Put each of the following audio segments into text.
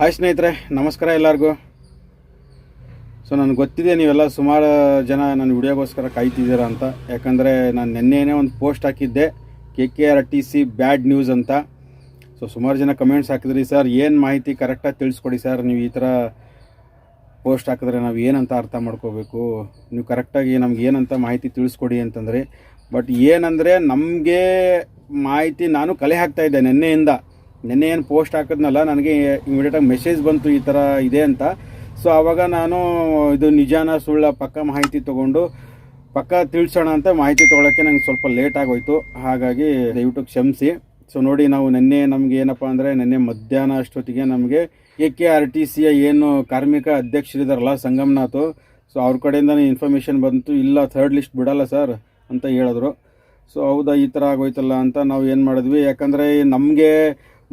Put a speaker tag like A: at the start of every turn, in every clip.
A: Hi ಸ್ನೇಹಿತರೆ, ನಮಸ್ಕಾರ ಎಲ್ಲರಿಗೂ. ಸೊ ನನಗೆ ಗೊತ್ತಿದೆ ನೀವೆಲ್ಲ ಸುಮಾರು ಜನ ನನ್ನ ವಿಡಿಯೋಗೋಸ್ಕರ ಕಾಯ್ತಿದ್ದೀರಾ ಅಂತ. ಯಾಕಂದರೆ ನಾನು ನೆನ್ನೆನೇ ಒಂದು ಪೋಸ್ಟ್ ಹಾಕಿದ್ದೆ KKRTC ಬ್ಯಾಡ್ ನ್ಯೂಸ್ ಅಂತ. ಸೊ ಸುಮಾರು ಜನ ಕಮೆಂಟ್ಸ್ ಹಾಕಿದ್ರಿ, ಸರ್ ಏನು ಮಾಹಿತಿ ಕರೆಕ್ಟಾಗಿ ತಿಳಿಸ್ಕೊಡಿ ಸರ್, ನೀವು ಈ ಥರ ಪೋಸ್ಟ್ ಹಾಕಿದ್ರೆ ನಾವು ಏನಂತ ಅರ್ಥ ಮಾಡ್ಕೋಬೇಕು, ನೀವು ಕರೆಕ್ಟಾಗಿ ನಮ್ಗೆ ಏನಂತ ಮಾಹಿತಿ ತಿಳಿಸ್ಕೊಡಿ ಅಂತಂದರೆ. ಬಟ್ ಏನಂದರೆ ನಮಗೆ ಮಾಹಿತಿ ನಾನು ಕಲೆ ಹಾಕ್ತಾಯಿದ್ದೆ ನೆನ್ನೆ ಏನು ಪೋಸ್ಟ್ ಹಾಕಿದ್ನಲ್ಲ, ನನಗೆ ಇಮಿಡಿಯೇಟಾಗಿ ಮೆಸೇಜ್ ಬಂತು ಈ ಥರ ಇದೆ ಅಂತ. ಸೊ ಆವಾಗ ನಾನು ಇದು ನಿಜಾನ ಸುಳ್ಳ ಪಕ್ಕ ಮಾಹಿತಿ ತೊಗೊಂಡು ಪಕ್ಕ ತಿಳಿಸೋಣ ಅಂತ ಮಾಹಿತಿ ತೊಗೊಳಕ್ಕೆ ನಂಗೆ ಸ್ವಲ್ಪ ಲೇಟ್ ಆಗೋಯ್ತು. ಹಾಗಾಗಿ ದಯವಿಟ್ಟು ಕ್ಷಮಿಸಿ. ಸೊ ನೋಡಿ, ನಾವು ನಮಗೆ ಏನಪ್ಪ ಅಂದರೆ ನೆನ್ನೆ ಮಧ್ಯಾಹ್ನ ಅಷ್ಟೊತ್ತಿಗೆ ನಮಗೆ KKRTCಯ ಏನು ಕಾರ್ಮಿಕ ಅಧ್ಯಕ್ಷರಿದಾರಲ್ಲ ಸಂಗಮನಾಥ್, ಸೊ ಅವ್ರ ಕಡೆಯಿಂದ ಇನ್ಫಾರ್ಮೇಷನ್ ಬಂತು, ಇಲ್ಲ ಥರ್ಡ್ ಲಿಸ್ಟ್ ಬಿಡಲ್ಲ ಸರ್ ಅಂತ ಹೇಳಿದ್ರು. ಸೊ ಹೌದಾ, ಈ ಥರ ಆಗೋಯ್ತಲ್ಲ ಅಂತ ನಾವು ಏನು ಮಾಡಿದ್ವಿ. ಯಾಕಂದರೆ ನಮಗೆ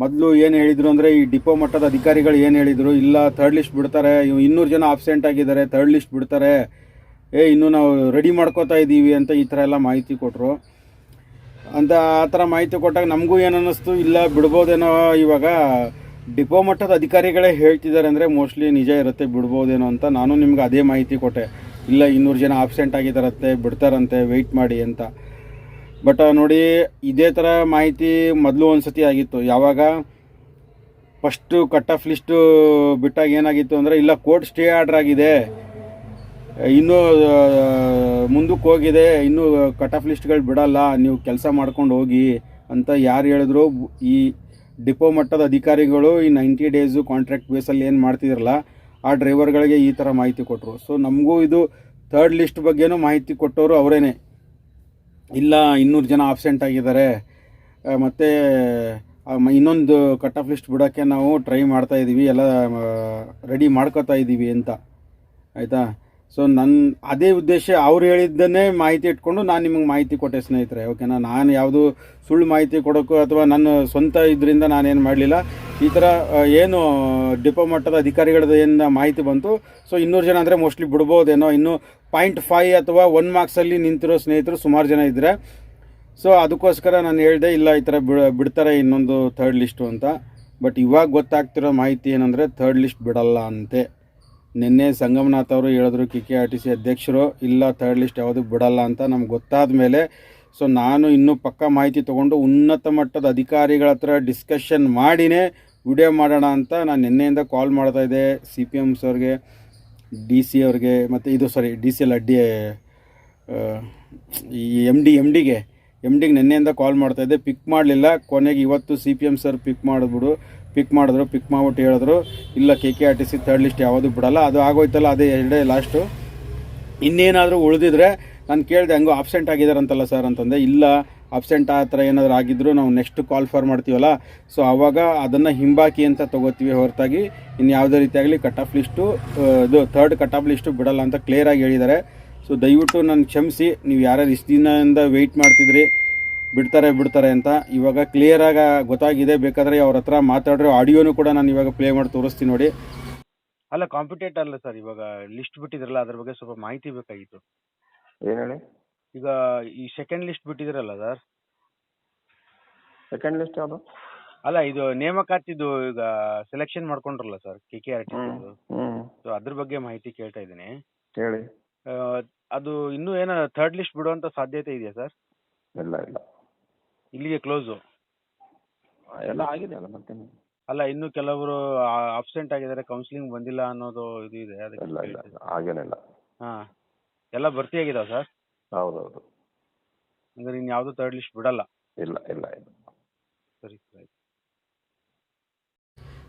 A: ಮೊದಲು ಏನು ಹೇಳಿದರು ಅಂದರೆ, ಈ ಡಿಪೋ ಮಟ್ಟದ ಅಧಿಕಾರಿಗಳು ಏನು ಹೇಳಿದರು, ಇಲ್ಲ ಥರ್ಡ್ ಲಿಸ್ಟ್ ಬಿಡ್ತಾರೆ, 200 ಜನ ಆಬ್ಸೆಂಟ್ ಆಗಿದ್ದಾರೆ, ಥರ್ಡ್ ಲಿಸ್ಟ್ ಬಿಡ್ತಾರೆ, ಇನ್ನೂ ನಾವು ರೆಡಿ ಮಾಡ್ಕೋತಾ ಇದ್ದೀವಿ ಅಂತ ಈ ಥರ ಎಲ್ಲ ಮಾಹಿತಿ ಕೊಟ್ಟರು. ಅಂತ ಆ ಥರ ಮಾಹಿತಿ ಕೊಟ್ಟಾಗ ನಮಗೂ ಏನು ಅನ್ನಿಸ್ತು, ಇಲ್ಲ ಬಿಡ್ಬೋದೇನೋ, ಇವಾಗ ಡಿಪೋ ಮಟ್ಟದ ಅಧಿಕಾರಿಗಳೇ ಹೇಳ್ತಿದ್ದಾರೆ ಅಂದರೆ ಮೋಸ್ಟ್ಲಿ ನಿಜ ಇರುತ್ತೆ, ಬಿಡ್ಬೋದೇನೋ ಅಂತ ನಾನು ನಿಮ್ಗೆ ಅದೇ ಮಾಹಿತಿ ಕೊಟ್ಟೆ. ಇಲ್ಲ 200 ಜನ ಆಬ್ಸೆಂಟ್ ಆಗಿದ್ದಾರಂತೆ, ಬಿಡ್ತಾರಂತೆ, ವೆಯ್ಟ್ ಮಾಡಿ ಅಂತ. ಬಟ್ ನೋಡಿ, ಇದೇ ಥರ ಮಾಹಿತಿ ಮೊದಲು ಒಂದು ಸತಿ ಆಗಿತ್ತು. ಯಾವಾಗ ಫಸ್ಟು ಕಟ್ ಆಫ್ ಲಿಸ್ಟು ಬಿಟ್ಟಾಗ ಏನಾಗಿತ್ತು ಅಂದರೆ, ಇಲ್ಲ ಕೋರ್ಟ್ ಸ್ಟೇ ಆರ್ಡ್ರ್ ಆಗಿದೆ, ಇನ್ನೂ ಮುಂದಕ್ಕೆ ಹೋಗಿದೆ, ಇನ್ನೂ ಕಟ್ ಆಫ್ ಲಿಸ್ಟ್ಗಳು ಬಿಡಲ್ಲ, ನೀವು ಕೆಲಸ ಮಾಡ್ಕೊಂಡು ಹೋಗಿ ಅಂತ ಯಾರು ಹೇಳಿದ್ರು. ಈ ಡಿಪೋ ಮಟ್ಟದ ಅಧಿಕಾರಿಗಳು ಈ 90 ಡೇಸು ಕಾಂಟ್ರಾಕ್ಟ್ ಬೇಸಲ್ಲಿ ಏನು ಮಾಡ್ತಿದ್ರಲ್ಲ ಆ ಡ್ರೈವರ್ಗಳಿಗೆ ಈ ಥರ ಮಾಹಿತಿ ಕೊಟ್ಟರು. ಸೊ ನಮಗೂ ಇದು ಥರ್ಡ್ ಲಿಸ್ಟ್ ಬಗ್ಗೆನೂ ಮಾಹಿತಿ ಕೊಟ್ಟವರು ಅವರೇನೆ. ಇಲ್ಲ 200 ಜನ ಆಬ್ಸೆಂಟ್ ಆಗಿದ್ದಾರೆ, ಮತ್ತು ಇನ್ನೊಂದು ಕಟ್ ಆಫ್ ಲಿಸ್ಟ್ ಬಿಡೋಕ್ಕೆ ನಾವು ಟ್ರೈ ಮಾಡ್ತಾಯಿದ್ದೀವಿ, ಎಲ್ಲ ರೆಡಿ ಮಾಡ್ಕೋತಾ ಇದ್ದೀವಿ ಅಂತ, ಆಯಿತಾ. ಸೊ ಅದೇ ಉದ್ದೇಶ, ಅವ್ರು ಹೇಳಿದ್ದನ್ನೇ ಮಾಹಿತಿ ಇಟ್ಕೊಂಡು ನಾನು ನಿಮಗೆ ಮಾಹಿತಿ ಕೊಟ್ಟೆ ಸ್ನೇಹಿತರೆ, ಓಕೆನಾ. ನಾನು ಯಾವುದು ಸುಳ್ಳು ಮಾಹಿತಿ ಕೊಡೋಕ್ಕೂ ಅಥವಾ ನನ್ನ ಸ್ವಂತ ಇದರಿಂದ ನಾನೇನು ಮಾಡಲಿಲ್ಲ. ಈ ಥರ ಏನು ಡಿಪೋ ಮಟ್ಟದ ಅಧಿಕಾರಿಗಳದ್ದು ಏನು ಮಾಹಿತಿ ಬಂತು, ಸೊ 200 ಜನ ಅಂದರೆ ಮೋಸ್ಟ್ಲಿ ಬಿಡ್ಬೋದೇನೋ, ಇನ್ನೂ 0.5 ಅಥವಾ 1 ಮಾರ್ಕ್ಸಲ್ಲಿ ನಿಂತಿರೋ ಸ್ನೇಹಿತರು ಸುಮಾರು ಜನ ಇದ್ದರೆ. ಸೊ ಅದಕ್ಕೋಸ್ಕರ ನಾನು ಹೇಳಿದೆ, ಇಲ್ಲ ಈ ಥರ ಬಿಡ್ತಾರೆ ಇನ್ನೊಂದು ಥರ್ಡ್ ಲಿಸ್ಟು ಅಂತ. ಬಟ್ ಇವಾಗ ಗೊತ್ತಾಗ್ತಿರೋ ಮಾಹಿತಿ ಏನಂದರೆ, ಥರ್ಡ್ ಲಿಸ್ಟ್ ಬಿಡಲ್ಲ ಅಂತೆ. ನಿನ್ನೆ ಸಂಗಮನಾಥ್ ಅವರು ಹೇಳಿದ್ರು, KKRTC ಅಧ್ಯಕ್ಷರು, ಇಲ್ಲ ಥರ್ಡ್ ಲಿಸ್ಟ್ ಯಾವುದು ಬಿಡಲ್ಲ ಅಂತ ನಮ್ಗೆ ಗೊತ್ತಾದ ಮೇಲೆ, ಸೊ ನಾನು ಇನ್ನೂ ಪಕ್ಕ ಮಾಹಿತಿ ತೊಗೊಂಡು ಉನ್ನತ ಮಟ್ಟದ ಅಧಿಕಾರಿಗಳ ಹತ್ರ ಡಿಸ್ಕಷನ್ ಮಾಡಿನೇ ವಿಡಿಯೋ ಮಾಡೋಣ ಅಂತ ನಾನು ನಿನ್ನೆಯಿಂದ ಕಾಲ್ ಮಾಡ್ತಾಯಿದ್ದೆ. CPM ಅವ್ರಿಗೆ, DC ಅವ್ರಿಗೆ, ಮತ್ತು DC ಅಲ್ಲ, ಈ MDಗೆ ನಿನ್ನೆಯಿಂದ ಕಾಲ್ ಮಾಡ್ತಾಯಿದ್ದೆ, ಪಿಕ್ ಮಾಡಲಿಲ್ಲ. ಕೊನೆಗೆ ಇವತ್ತು CPM ಸರ್ ಪಿಕ್ ಮಾಡಿಬಿಟ್ಟು ಹೇಳಿದ್ರು, ಇಲ್ಲ KKRTC ಥರ್ಡ್ ಲಿಸ್ಟ್ ಯಾವುದು ಬಿಡಲ್ಲ, ಅದು ಆಗೋಯ್ತಲ್ಲ, ಅದೇ ಎರಡೇ ಲಾಸ್ಟು, ಇನ್ನೇನಾದರೂ ಉಳಿದಿದ್ರೆ ನಾನು ಕೇಳಿದೆ, ಹಂಗೋ ಆಬ್ಸೆಂಟ್ ಆಗಿದ್ದಾರಂತಲ್ಲ ಸರ್ ಅಂತಂದೆ. ಇಲ್ಲ, ಆಬ್ಸೆಂಟ್ ಆ ಥರ ಏನಾದರೂ ಆಗಿದ್ದರೂ ನಾವು ನೆಕ್ಸ್ಟ್ ಕಾಲ್ ಫಾರ್ ಮಾಡ್ತೀವಲ್ಲ, ಸೊ ಆವಾಗ ಅದನ್ನು ಹಿಂಬಾಕಿ ಅಂತ ತೊಗೋತೀವಿ, ಹೊರತಾಗಿ ಇನ್ನು ಯಾವುದೇ ರೀತಿಯಾಗಲಿ ಕಟ್ ಆಫ್ ಲಿಸ್ಟು ಇದು ಥರ್ಡ್ ಕಟ್ ಆಫ್ ಲಿಸ್ಟು ಬಿಡಲ್ಲ ಅಂತ ಕ್ಲಿಯರಾಗಿ ಹೇಳಿದ್ದಾರೆ. ಸೊ ದಯವಿಟ್ಟು ನಾನು ಕ್ಷಮಿಸಿ, ನೀವು ಯಾರ್ಯಾರು ಇಷ್ಟು ದಿನದಿಂದ ವೆಯ್ಟ್ ಮಾಡ್ತಿದ್ರಿ ಬಿಡ್ತಾರೆ ಅಂತ, ಇವಾಗ ಕ್ಲಿಯರಾಗಿ ಗೊತ್ತಾಗಿದೆ. ಬೇಕಾದರೆ ಅವ್ರ ಹತ್ರ ಮಾತಾಡಿರೋ ಆಡಿಯೋನು ಕೂಡ ನಾನು ಇವಾಗ ಪ್ಲೇ ಮಾಡಿ ತೋರಿಸ್ತೀನಿ ನೋಡಿ. ಅಲ್ಲ, ಕಾಂಪಿಟೇಟ್ ಅಲ್ಲ ಸರ್, ಇವಾಗ ಲಿಸ್ಟ್ ಬಿಟ್ಟಿದ್ರಲ್ಲ ಅದ್ರ ಬಗ್ಗೆ ಸ್ವಲ್ಪ ಮಾಹಿತಿ ಬೇಕಾಗಿತ್ತು.
B: ಏನು ಹೇಳಿ?
A: ಈಗ ಈ ಸೆಕೆಂಡ್ ಲಿಸ್ಟ್ ಬಿಟ್ಟಿದ್ರಲ್ಲ ಸರ್,
B: ಸೆಕೆಂಡ್ ಲಿಸ್ಟ್ ಯಾವುದು?
A: ಅಲ್ಲ, ಇದು ನೇಮಕಾತಿದು ಈಗ ಸೆಲೆಕ್ಷನ್ ಮಾಡ್ಕೊಂಡ್ರಲ್ಲ ಸರ್ KKRTC, ಸೊ ಅದ್ರ ಬಗ್ಗೆ ಮಾಹಿತಿ ಕೇಳ್ತಾ ಇದ್ದೀನಿ.
B: ಹೇಳಿ.
A: ಅದು ಇನ್ನೂ ಏನೋ ಥರ್ಡ್ ಲಿಸ್ಟ್ ಬಿಡುವಂಥ ಸಾಧ್ಯತೆ ಇದೆಯಾ ಸರ್?
B: ಇಲ್ಲ,
A: ಇಲ್ಲಿಗೆ ಕ್ಲೋಸು
B: ಎಲ್ಲ ಆಗಿದೆ ಅಲ್ಲ, ಮತ್ತೆ
A: ಅಲ್ಲ, ಇನ್ನು ಕೆಲವರು ಅಬ್ಸೆಂಟ್ ಆಗಿದ್ದಾರೆ, ಕೌನ್ಸಿಲಿಂಗ್ ಬಂದಿಲ್ಲ ಅನ್ನೋದು ಇದು ಇದೆ, ಅದಕ್ಕೆ
B: ಇಲ್ಲ ಹಾಗೇನಿಲ್ಲ.
A: ಹಾಂ, ಎಲ್ಲ ಭರ್ತಿ ಆಗಿದಾವೆ ಸರ್?
B: ಹೌದೌದು.
A: ಅಂದರೆ ಇನ್ನು ಯಾವುದು ಥರ್ಡ್ ಲಿಸ್ಟ್ ಬಿಡಲ್ಲ?
B: ಇಲ್ಲ.
A: ಸರಿ.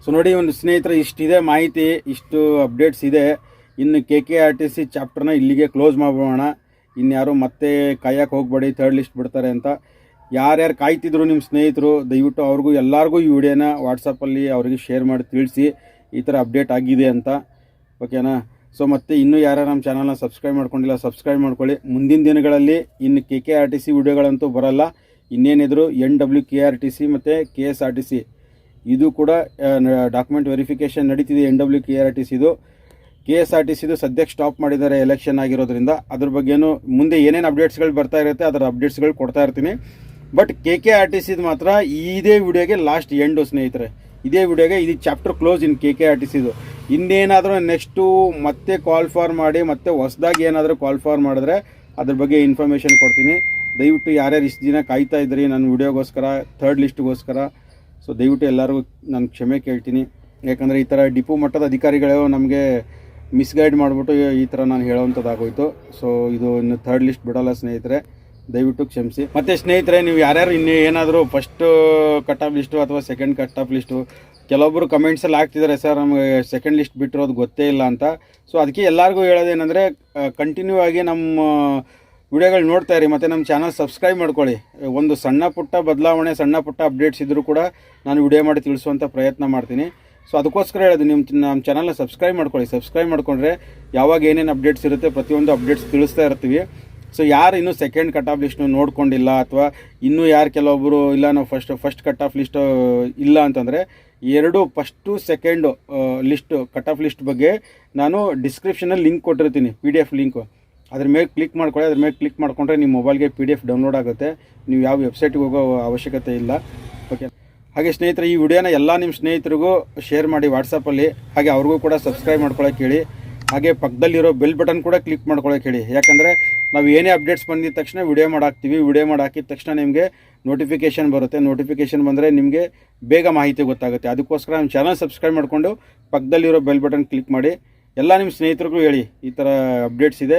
A: ಸೊ ನೋಡಿ ಒಂದು ಸ್ನೇಹಿತರೆ, ಇಷ್ಟಿದೆ ಮಾಹಿತಿ, ಇಷ್ಟು ಅಪ್ಡೇಟ್ಸ್ ಇದೆ. ಇನ್ನು KKRTC ಚಾಪ್ಟರ್ನ ಇಲ್ಲಿಗೆ ಕ್ಲೋಸ್ ಮಾಡ್ಬೋಣ. ಇನ್ಯಾರು ಮತ್ತೆ ಕಾಯಕ್ಕೆ ಹೋಗಬೇಡಿ ಥರ್ಡ್ ಲಿಸ್ಟ್ ಬಿಡ್ತಾರೆ ಅಂತ. ಯಾರ್ಯಾರು ಕಾಯ್ತಿದ್ರು ನಿಮ್ಮ ಸ್ನೇಹಿತರು, ದಯವಿಟ್ಟು ಅವ್ರಿಗೂ ಎಲ್ಲರಿಗೂ ಈ ವಿಡಿಯೋನ ವಾಟ್ಸಪ್ಪಲ್ಲಿ ಅವರಿಗೆ ಶೇರ್ ಮಾಡಿ ತಿಳಿಸಿ, ಈ ಥರ ಅಪ್ಡೇಟ್ ಆಗಿದೆ ಅಂತ, ಓಕೆನಾ. ಸೊ ಮತ್ತು ಇನ್ನೂ ಯಾರು ನಮ್ಮ ಚಾನಲ್ನ ಸಬ್ಸ್ಕ್ರೈಬ್ ಮಾಡ್ಕೊಂಡಿಲ್ಲ, ಸಬ್ಸ್ಕ್ರೈಬ್ ಮಾಡ್ಕೊಳ್ಳಿ. ಮುಂದಿನ ದಿನಗಳಲ್ಲಿ ಇನ್ನು KKRTC ವಿಡಿಯೋಗಳಂತೂ ಬರೋಲ್ಲ. ಇನ್ನೇನಿದ್ರು NWKRTC ಮತ್ತು KSRTC ಇದು ಕೂಡ ಡಾಕ್ಯುಮೆಂಟ್ ವೆರಿಫಿಕೇಷನ್ ನಡೀತಿದೆ. NWKRTCದು, KSRTCದು ಸದ್ಯಕ್ಕೆ ಸ್ಟಾಪ್ ಮಾಡಿದ್ದಾರೆ ಎಲೆಕ್ಷನ್ ಆಗಿರೋದ್ರಿಂದ. ಅದ್ರ ಬಗ್ಗೆನೂ ಮುಂದೆ ಏನೇನು ಅಪ್ಡೇಟ್ಸ್ಗಳು ಬರ್ತಾ ಇರುತ್ತೆ ಅದರ ಅಪ್ಡೇಟ್ಸ್ಗಳು ಕೊಡ್ತಾ ಇರ್ತೀನಿ. ಬಟ್ KKRTCದು ಮಾತ್ರ ಇದೇ ವಿಡಿಯೋಗೆ ಲಾಸ್ಟ್ ಎಂಡು ಸ್ನೇಹಿತರೆ, ಇದೇ ವಿಡಿಯೋಗೆ ಇದು ಚಾಪ್ಟರ್ ಕ್ಲೋಸ್ ಇನ್ KKRTCದು. ಇನ್ನೇನಾದರೂ ನೆಕ್ಸ್ಟು ಮತ್ತೆ ಕಾಲ್ ಫಾರ್ ಮಾಡಿ ಮತ್ತೆ ಹೊಸ್ದಾಗಿ ಏನಾದರೂ ಕಾಲ್ ಫಾರ್ ಮಾಡಿದ್ರೆ ಅದ್ರ ಬಗ್ಗೆ ಇನ್ಫಾರ್ಮೇಷನ್ ಕೊಡ್ತೀನಿ. ದಯವಿಟ್ಟು ಯಾರ್ಯಾರು ಇಷ್ಟು ದಿನ ಕಾಯ್ತಾ ಇದ್ರಿ ನನ್ನ ವಿಡಿಯೋಗೋಸ್ಕರ, ಥರ್ಡ್ ಲಿಸ್ಟ್ಗೋಸ್ಕರ, ಸೊ ದಯವಿಟ್ಟು ಎಲ್ಲರಿಗೂ ನಾನು ಕ್ಷಮೆ ಕೇಳ್ತೀನಿ. ಯಾಕಂದರೆ ಈ ಥರ ಡಿಪೋ ಮಟ್ಟದ ಅಧಿಕಾರಿಗಳು ನಮಗೆ ಮಿಸ್ಗೈಡ್ ಮಾಡಿಬಿಟ್ಟು ಈ ಥರ ನಾನು ಹೇಳೋವಂಥದ್ದಾಗೋಯ್ತು. ಸೊ ಇದು ಇನ್ನು ಥರ್ಡ್ ಲಿಸ್ಟ್ ಬಿಡೋಲ್ಲ ಸ್ನೇಹಿತರೆ, ದಯವಿಟ್ಟು ಕ್ಷಮಿಸಿ. ಮತ್ತು ಸ್ನೇಹಿತರೆ, ನೀವು ಯಾರ್ಯಾರು ಇನ್ನೂ ಏನಾದರೂ ಫಸ್ಟ್ ಕಟ್ ಆಫ್ ಲಿಸ್ಟು ಅಥವಾ ಸೆಕೆಂಡ್ ಕಟ್ ಆಫ್ ಲಿಸ್ಟು, ಕೆಲವೊಬ್ಬರು ಕಮೆಂಟ್ಸಲ್ಲಿ ಹಾಕ್ತಿದ್ದಾರೆ ಸರ್ ನಮಗೆ ಸೆಕೆಂಡ್ ಲಿಸ್ಟ್ ಬಿಟ್ಟಿರೋದು ಗೊತ್ತೇ ಇಲ್ಲ ಅಂತ. ಸೊ ಅದಕ್ಕೆ ಎಲ್ಲರಿಗೂ ಹೇಳೋದೇನೆಂದರೆ ಕಂಟಿನ್ಯೂ ಆಗಿ ನಮ್ಮ ವಿಡಿಯೋಗಳು ನೋಡ್ತಾ ಇರಿ ಮತ್ತು ನಮ್ಮ ಚಾನಲ್ ಸಬ್ಸ್ಕ್ರೈಬ್ ಮಾಡ್ಕೊಳ್ಳಿ. ಒಂದು ಸಣ್ಣ ಪುಟ್ಟ ಬದಲಾವಣೆ, ಸಣ್ಣ ಪುಟ್ಟ ಅಪ್ಡೇಟ್ಸ್ ಇದ್ದರೂ ಕೂಡ ನಾನು ವಿಡಿಯೋ ಮಾಡಿ ತಿಳಿಸುವಂಥ ಪ್ರಯತ್ನ ಮಾಡ್ತೀನಿ. ಸೊ ಅದಕ್ಕೋಸ್ಕರ ಹೇಳೋದು, ನಮ್ಮ ಚಾನಲ್ನ ಸಬ್ಸ್ಕ್ರೈಬ್ ಮಾಡ್ಕೊಳ್ಳಿ. ಸಬ್ಸ್ಕ್ರೈಬ್ ಮಾಡ್ಕೊಂಡ್ರೆ ಯಾವಾಗ ಏನೇನು ಅಪ್ಡೇಟ್ಸ್ ಇರುತ್ತೆ ಪ್ರತಿಯೊಂದು ಅಪ್ಡೇಟ್ಸ್ ತಿಳಿಸ್ತಾ ಇರ್ತೀವಿ. ಸೊ ಯಾರು ಇನ್ನೂ ಸೆಕೆಂಡ್ ಕಟ್ ಆಫ್ ಲಿಸ್ಟ್ನು ನೋಡ್ಕೊಂಡಿಲ್ಲ ಅಥವಾ ಇನ್ನೂ ಯಾರು ಕೆಲವೊಬ್ಬರು ಇಲ್ಲ ನಾವು ಫಸ್ಟ್ ಕಟ್ ಆಫ್ ಲಿಸ್ಟ್ ಇಲ್ಲ ಅಂತಂದರೆ, ಎರಡು first second list cut off list ಬಗ್ಗೆ ನಾನು ಡಿಸ್ಕ್ರಿಪ್ಷನಲ್ಲಿ ಲಿಂಕ್ ಕೊಟ್ಟಿರ್ತೀನಿ, PDF ಲಿಂಕು. ಅದ್ರ ಮೇಲೆ ಕ್ಲಿಕ್ ಮಾಡ್ಕೊಳ್ಳಿ. ಅದ್ರ ಮೇಲೆ ಕ್ಲಿಕ್ ಮಾಡಿಕೊಂಡ್ರೆ ನಿಮ್ಮ ಮೊಬೈಲ್ಗೆ PDF ಡೌನ್ಲೋಡ್ ಆಗುತ್ತೆ. ನೀವು ಯಾವ ವೆಬ್ಸೈಟ್ಗೆ ಹೋಗೋ ಅವಶ್ಯಕತೆ ಇಲ್ಲ. ಓಕೆ. ಹಾಗೆ ಸ್ನೇಹಿತರೆ, ಈ ವಿಡಿಯೋನ ಎಲ್ಲ ನಿಮ್ಮ ಸ್ನೇಹಿತರಿಗೂ ಶೇರ್ ಮಾಡಿ ವಾಟ್ಸಪ್ಪಲ್ಲಿ. ಹಾಗೆ ಅವ್ರಿಗೂ ಕೂಡ ಸಬ್ಸ್ಕ್ರೈಬ್ ಮಾಡ್ಕೊಳ್ಳೋಕೆ ಹೇಳಿ. ಹಾಗೆ ಪಕ್ಕದಲ್ಲಿರೋ ಬೆಲ್ ಬಟನ್ ಕೂಡ ಕ್ಲಿಕ್ ಮಾಡ್ಕೊಳ್ಳೋಕೆ ಹೇಳಿ. ಯಾಕಂದರೆ ನಾವು ಏನೇ ಅಪ್ಡೇಟ್ಸ್ ಬಂದಿದ ತಕ್ಷಣ ವಿಡಿಯೋ ಮಾಡಾಕ್ತೀವಿ. ವಿಡಿಯೋ ಮಾಡಾಕಿದ ತಕ್ಷಣ ನಿಮಗೆ ನೋಟಿಫಿಕೇಷನ್ ಬರುತ್ತೆ. ನೋಟಿಫಿಕೇಷನ್ ಬಂದರೆ ನಿಮಗೆ ಬೇಗ ಮಾಹಿತಿ ಗೊತ್ತಾಗುತ್ತೆ. ಅದಕ್ಕೋಸ್ಕರ ನಮ್ಮ ಚಾನಲ್ ಸಬ್ಸ್ಕ್ರೈಬ್ ಮಾಡಿಕೊಂಡು ಪಕ್ಕದಲ್ಲಿರೋ ಬೆಲ್ ಬಟನ್ ಕ್ಲಿಕ್ ಮಾಡಿ. ಎಲ್ಲ ನಿಮ್ಮ ಸ್ನೇಹಿತರಿಗೂ ಹೇಳಿ ಈ ಥರ ಅಪ್ಡೇಟ್ಸ್ ಇದೆ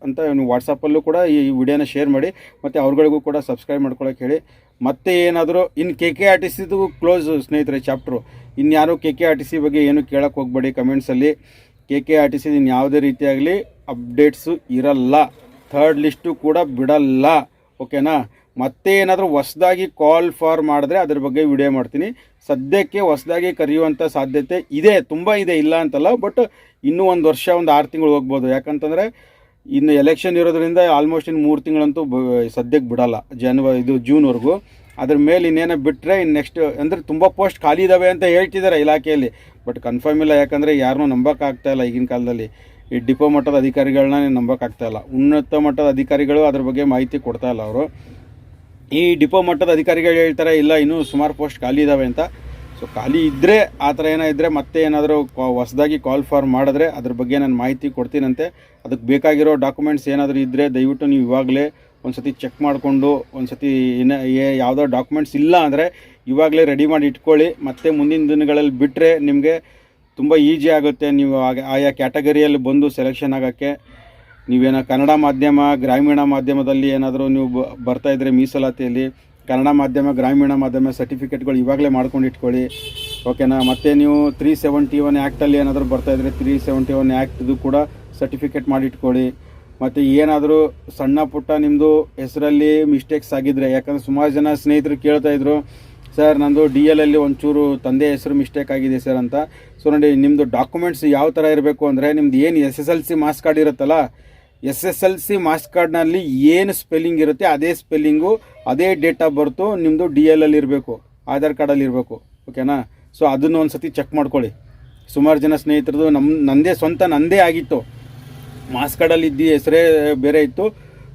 A: ಅಂತ. ನೀವು ವಾಟ್ಸಪ್ಪಲ್ಲೂ ಕೂಡ ಈ ವಿಡಿಯೋನ ಶೇರ್ ಮಾಡಿ ಮತ್ತು ಅವ್ರಗಳಿಗೂ ಕೂಡ ಸಬ್ಸ್ಕ್ರೈಬ್ ಮಾಡ್ಕೊಳ್ಳೋಕೆ ಹೇಳಿ. ಮತ್ತೆ ಏನಾದರೂ ಇನ್ನು KKRTCದು ಕ್ಲೋಸ್ ಸ್ನೇಹಿತರೆ ಚಾಪ್ಟ್ರು. ಇನ್ಯಾರು KKRTC ಬಗ್ಗೆ ಏನು ಕೇಳೋಕ್ಕೆ ಹೋಗಬೇಡಿ ಕಮೆಂಟ್ಸಲ್ಲಿ. KKRTC ಇನ್ನು ಯಾವುದೇ ರೀತಿಯಾಗಲಿ ಅಪ್ಡೇಟ್ಸು ಇರಲ್ಲ, ಥರ್ಡ್ ಲಿಸ್ಟು ಕೂಡ ಬಿಡಲ್ಲ. ಓಕೆನಾ? ಮತ್ತೆ ಏನಾದರೂ ಹೊಸ್ದಾಗಿ ಕಾಲ್ ಫಾರ್ ಮಾಡಿದ್ರೆ ಅದ್ರ ಬಗ್ಗೆ ವಿಡಿಯೋ ಮಾಡ್ತೀನಿ. ಸದ್ಯಕ್ಕೆ ಹೊಸ್ದಾಗಿ ಕರೆಯುವಂಥ ಸಾಧ್ಯತೆ ಇದೆ, ತುಂಬ ಇದೆ, ಇಲ್ಲ ಅಂತಲ್ಲ. ಬಟ್ ಇನ್ನೂ ಒಂದು ವರ್ಷ, ಒಂದು 6 ತಿಂಗಳು ಹೋಗ್ಬೋದು. ಯಾಕಂತಂದರೆ ಇನ್ನು ಎಲೆಕ್ಷನ್ ಇರೋದ್ರಿಂದ ಆಲ್ಮೋಸ್ಟ್ ಇನ್ನು 3 ತಿಂಗಳಂತೂ ಸದ್ಯಕ್ಕೆ ಬಿಡಲ್ಲ, ಜೂನ್ವರೆಗೂ. ಅದ್ರ ಮೇಲೆ ಇನ್ನೇನೋ ಬಿಟ್ಟರೆ ಇನ್ನು ನೆಕ್ಸ್ಟ್ ಅಂದರೆ ತುಂಬ ಪೋಸ್ಟ್ ಖಾಲಿ ಇದ್ದಾವೆ ಅಂತ ಹೇಳ್ತಿದ್ದಾರೆ ಇಲಾಖೆಯಲ್ಲಿ. ಬಟ್ ಕನ್ಫರ್ಮ್ ಇಲ್ಲ. ಯಾಕಂದರೆ ಯಾರನ್ನೂ ನಂಬೋಕ್ಕಾಗ್ತಾಯಿಲ್ಲ ಈಗಿನ ಕಾಲದಲ್ಲಿ. ಈ ಡಿಪೋ ಮಟ್ಟದ ಅಧಿಕಾರಿಗಳನ್ನ ನಂಬೋಕ್ಕಾಗ್ತಾಯಿಲ್ಲ. ಉನ್ನತ ಮಟ್ಟದ ಅಧಿಕಾರಿಗಳು ಅದ್ರ ಬಗ್ಗೆ ಮಾಹಿತಿ ಕೊಡ್ತಾಯಿಲ್ಲ ಅವರು. ಈ ಡಿಪೋ ಮಟ್ಟದ ಅಧಿಕಾರಿಗಳು ಹೇಳ್ತಾರೆ ಇಲ್ಲ ಇನ್ನೂ ಸುಮಾರು ಪೋಸ್ಟ್ ಖಾಲಿ ಇದ್ದಾವೆ ಅಂತ. ಸೊ ಖಾಲಿ ಇದ್ದರೆ ಆ ಥರ ಏನಾಯಿದ್ರೆ ಮತ್ತೆ ಏನಾದರೂ ಹೊಸದಾಗಿ ಕಾಲ್ ಫಾರ್ ಮಾಡಿದ್ರೆ ಅದ್ರ ಬಗ್ಗೆ ನಾನು ಮಾಹಿತಿ ಕೊಡ್ತೀನಂತೆ. ಅದಕ್ಕೆ ಬೇಕಾಗಿರೋ ಡಾಕ್ಯುಮೆಂಟ್ಸ್ ಏನಾದರೂ ಇದ್ದರೆ ದಯವಿಟ್ಟು ನೀವು ಇವಾಗಲೇ ಒಂದು ಸತಿ ಚೆಕ್ ಮಾಡಿಕೊಂಡು, ಒಂದು ಸತಿ ಯಾವುದೋ ಡಾಕ್ಯುಮೆಂಟ್ಸ್ ಇಲ್ಲ ಅಂದರೆ ಇವಾಗಲೇ ರೆಡಿ ಮಾಡಿ ಇಟ್ಕೊಳ್ಳಿ. ಮತ್ತು ಮುಂದಿನ ದಿನಗಳಲ್ಲಿ ಬಿಟ್ಟರೆ ನಿಮಗೆ ತುಂಬ ಈಸಿ ಆಗುತ್ತೆ. ನೀವು ಆಯಾ ಕ್ಯಾಟಗರಿಯಲ್ಲಿ ಬಂದು ಸೆಲೆಕ್ಷನ್ ಆಗೋಕ್ಕೆ. ನೀವೇನೋ ಕನ್ನಡ ಮಾಧ್ಯಮ, ಗ್ರಾಮೀಣ ಮಾಧ್ಯಮದಲ್ಲಿ ಏನಾದರೂ ನೀವು ಬರ್ತಾಯಿದ್ರೆ ಮೀಸಲಾತಿಯಲ್ಲಿ ಕನ್ನಡ ಮಾಧ್ಯಮ, ಗ್ರಾಮೀಣ ಮಾಧ್ಯಮ ಸರ್ಟಿಫಿಕೇಟ್ಗಳು ಇವಾಗಲೇ ಮಾಡ್ಕೊಂಡು ಇಟ್ಕೊಳ್ಳಿ. ಓಕೆನಾ? ಮತ್ತು ನೀವು 371 ಆ್ಯಕ್ಟಲ್ಲಿ ಏನಾದರೂ ಬರ್ತಾಯಿದ್ರೆ 371 ಆ್ಯಕ್ಟ್ದು ಕೂಡ ಸರ್ಟಿಫಿಕೇಟ್ ಮಾಡಿಟ್ಕೊಳ್ಳಿ. ಮತ್ತು ಏನಾದರೂ ಸಣ್ಣ ಪುಟ್ಟ ನಿಮ್ಮದು ಹೆಸರಲ್ಲಿ ಮಿಸ್ಟೇಕ್ಸ್ ಆಗಿದ್ದರೆ, ಯಾಕಂದರೆ ಸುಮಾರು ಜನ ಸ್ನೇಹಿತರು ಕೇಳ್ತಾಯಿದ್ರು ಸರ್ ನಂದು DL ಅಲ್ಲಿ ಒಂಚೂರು ತಂದೆ ಹೆಸರು ಮಿಸ್ಟೇಕ್ ಆಗಿದೆ ಸರ್ ಅಂತ. ಸೊ ನೋಡಿ, ನಿಮ್ಮದು ಡಾಕ್ಯುಮೆಂಟ್ಸ್ ಯಾವ ಥರ ಇರಬೇಕು ಅಂದರೆ, ನಿಮ್ದು ಏನು SSLC ಮಾರ್ಕ್ಸ್ ಕಾರ್ಡ್ ಇರುತ್ತಲ್ಲ, SSLC ಮಾರ್ಕ್ಸ್ ಕಾರ್ಡ್ನಲ್ಲಿ ಏನು ಸ್ಪೆಲ್ಲಿಂಗ್ ಇರುತ್ತೆ ಅದೇ ಸ್ಪೆಲ್ಲಿಂಗು, ಅದೇ ಡೇಟ್ ಆಫ್ ಬರ್ತು ನಿಮ್ಮದು DL ಅಲ್ಲಿ ಇರಬೇಕು, ಆಧಾರ್ ಕಾರ್ಡಲ್ಲಿ ಇರಬೇಕು. ಓಕೆನಾ? ಸೊ ಅದನ್ನು ಒಂದು ಸತಿ ಚೆಕ್ ಮಾಡ್ಕೊಳ್ಳಿ. ಸುಮಾರು ಜನ ಸ್ನೇಹಿತರದು ನಂದೇ ಆಗಿತ್ತು. ಮಾರ್ಕ್ಸ್ ಕಾರ್ಡಲ್ಲಿ ಇದ್ದು ಹೆಸರೇ ಬೇರೆ ಇತ್ತು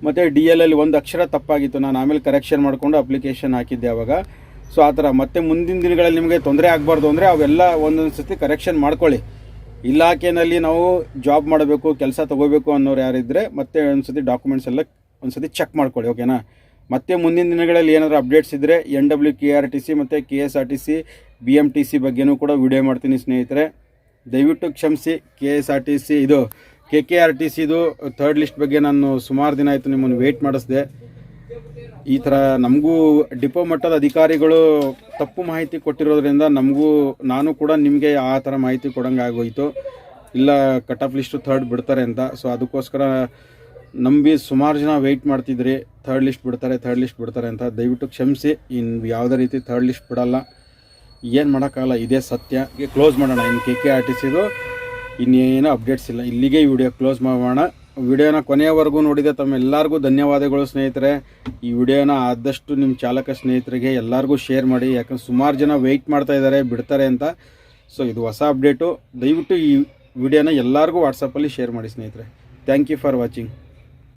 A: ಮತ್ತು DL ಅಲ್ಲಿ ಒಂದು ಅಕ್ಷರ ತಪ್ಪಾಗಿತ್ತು. ನಾನು ಆಮೇಲೆ ಕರೆಕ್ಷನ್ ಮಾಡಿಕೊಂಡು ಅಪ್ಲಿಕೇಶನ್ ಹಾಕಿದ್ದೆ ಆವಾಗ. ಸೊ ಆ ಥರ ಮತ್ತೆ ಮುಂದಿನ ದಿನಗಳಲ್ಲಿ ನಿಮಗೆ ತೊಂದರೆ ಆಗಬಾರ್ದು ಅಂದರೆ ಅವೆಲ್ಲ ಒಂದೊಂದು ಸತಿ ಕರೆಕ್ಷನ್ ಮಾಡ್ಕೊಳ್ಳಿ. ಇಲಾಖೆಯಲ್ಲಿ ನಾವು ಜಾಬ್ ಮಾಡಬೇಕು, ಕೆಲಸ ತೊಗೋಬೇಕು ಅನ್ನೋರು ಯಾರಿದ್ದರೆ ಮತ್ತೆ ಒಂದು ಸತಿ ಡಾಕ್ಯುಮೆಂಟ್ಸ್ ಎಲ್ಲ ಒಂದು ಸತಿ ಚೆಕ್ ಮಾಡ್ಕೊಳ್ಳಿ. ಓಕೆನಾ? ಮತ್ತು ಮುಂದಿನ ದಿನಗಳಲ್ಲಿ ಏನಾದರೂ ಅಪ್ಡೇಟ್ಸ್ ಇದ್ದರೆ NWKRTC ಮತ್ತು KSRTC BMTC ಬಗ್ಗೆನೂ ಕೂಡ ವಿಡಿಯೋ ಮಾಡ್ತೀನಿ ಸ್ನೇಹಿತರೆ. ದಯವಿಟ್ಟು ಕ್ಷಮಿಸಿ. KKRTCದು ಥರ್ಡ್ ಲಿಸ್ಟ್ ಬಗ್ಗೆ ನಾನು ಸುಮಾರು ದಿನ ಆಯಿತು ನಿಮ್ಮನ್ನು ವೆಯ್ಟ್ ಮಾಡಿಸ್ದೆ. ಈ ಥರ ನಮಗೂ ಡಿಪೋ ಮಟ್ಟದ ಅಧಿಕಾರಿಗಳು ತಪ್ಪು ಮಾಹಿತಿ ಕೊಟ್ಟಿರೋದ್ರಿಂದ ನಾನು ಕೂಡ ನಿಮಗೆ ಆ ಥರ ಮಾಹಿತಿ ಕೊಡೋಂಗೆ ಆಗೋಯಿತು. ಇಲ್ಲ ಕಟ್ ಆಫ್ ಲಿಸ್ಟು ಥರ್ಡ್ ಬಿಡ್ತಾರೆ ಅಂತ. ಸೊ ಅದಕ್ಕೋಸ್ಕರ ನಂಬಿ ಸುಮಾರು ಜನ ವೆಯ್ಟ್ ಮಾಡ್ತಿದ್ರಿ, ಥರ್ಡ್ ಲಿಸ್ಟ್ ಬಿಡ್ತಾರೆ ಅಂತ. ದಯವಿಟ್ಟು ಕ್ಷಮಿಸಿ. ಇನ್ನು ಯಾವುದೇ ರೀತಿ ಥರ್ಡ್ ಲಿಸ್ಟ್ ಬಿಡಲ್ಲ. ಏನು ಮಾಡೋಕ್ಕಾಗಲ್ಲ, ಇದೇ ಸತ್ಯ. ಕ್ಲೋಸ್ ಮಾಡೋಣ. ಇನ್ನು KKRTCದು ಇನ್ನೇನೋ ಅಪ್ಡೇಟ್ಸ್ ಇಲ್ಲ. ಇಲ್ಲಿಗೆ ಈ ವಿಡಿಯೋ ಕ್ಲೋಸ್ ಮಾಡೋಣ. ವಿಡಿಯೋನ ಕೊನೆಯವರೆಗೂ ನೋಡಿದೆ ತಮ್ಮೆಲ್ಲರಿಗೂ ಧನ್ಯವಾದಗಳು ಸ್ನೇಹಿತರೆ. ಈ ವಿಡಿಯೋನ ಆದಷ್ಟು ನಿಮ್ಮ ಚಾಲಕ ಸ್ನೇಹಿತರಿಗೆ ಎಲ್ಲರಿಗೂ ಶೇರ್ ಮಾಡಿ. ಯಾಕಂದ್ರೆ ಸುಮಾರು ಜನ ವೆಯ್ಟ್ ಮಾಡ್ತಾ ಇದ್ದಾರೆ ಬಿಡ್ತಾರೆ ಅಂತ. ಸೊ ಇದು ಹೊಸ ಅಪ್ಡೇಟು. ದಯವಿಟ್ಟು ಈ ವಿಡಿಯೋನ ಎಲ್ಲರಿಗೂ ವಾಟ್ಸಪ್ಪಲ್ಲಿ ಶೇರ್ ಮಾಡಿ ಸ್ನೇಹಿತರೆ. Thank you for watching.